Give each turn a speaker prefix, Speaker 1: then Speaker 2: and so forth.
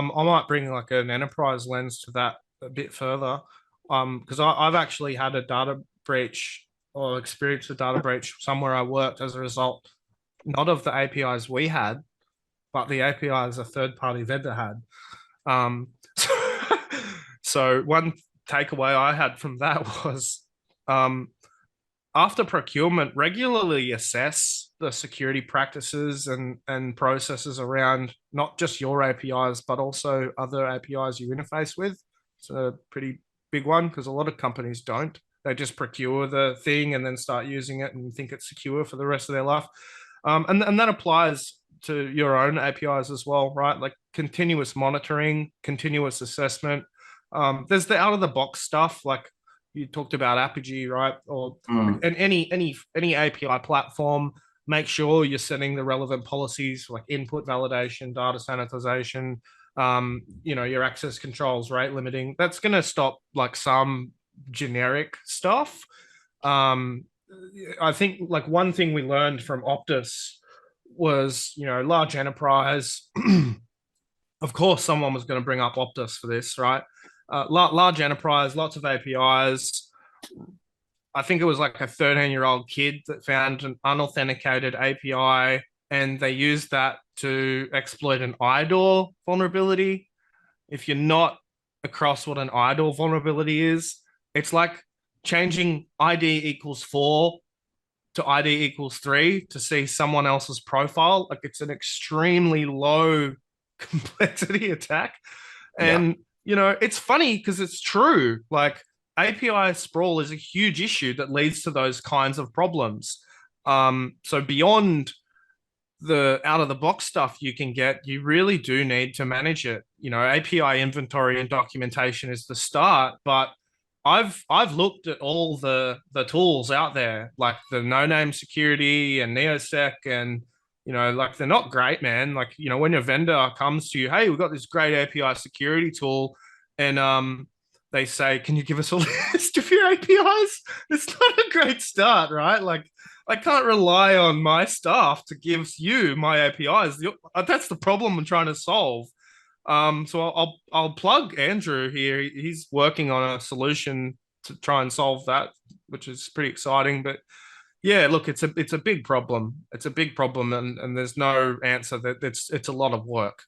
Speaker 1: I might bring like an enterprise lens to that a bit further, because I've actually had a data breach or experienced a data breach somewhere I worked as a result, not of the APIs we had, but the APIs a third party vendor had. Um, so one takeaway I had from that was, um, after procurement, regularly assess the security practices and processes around not just your APIs, but also other APIs you interface with. It's a pretty big one because a lot of companies don't. They just procure the thing and then start using it and think it's secure for the rest of their life. And that applies to your own APIs as well, right? Like continuous monitoring, continuous assessment. There's the out of the box stuff, like you talked about Apogee, right? Or
Speaker 2: Mm.
Speaker 1: and any API platform, make sure you're setting the relevant policies like input validation, data sanitization, your access controls, rate limiting. That's going to stop like some generic stuff. Um, I think like one thing we learned from Optus was, large enterprise. Of course, someone was going to bring up Optus for this, right? Large enterprise, lots of APIs. I think it was like a 13-year-old kid that found an unauthenticated API and they used that to exploit an IDOR vulnerability. If you're not across what an IDOR vulnerability is, it's like changing ID equals 4 to ID equals 3 to see someone else's profile. Like it's an extremely low complexity attack.
Speaker 2: Yeah.
Speaker 1: And, it's funny because it's true. Like API sprawl is a huge issue that leads to those kinds of problems. So beyond the out of the box stuff you can get, you really do need to manage it. API inventory and documentation is the start, but I've looked at all the tools out there, like the no name security and Neosec, and like they're not great, man. Like when your vendor comes to you, hey, we've got this great API security tool, and they say, can you give us a list of your APIs? It's not a great start, right? Like I can't rely on my staff to give you my APIs. That's the problem I'm trying to solve. So I'll plug Andrew here. He's working on a solution to try and solve that, which is pretty exciting. But yeah, look, it's a big problem. It's a big problem, and there's no answer. That it's a lot of work.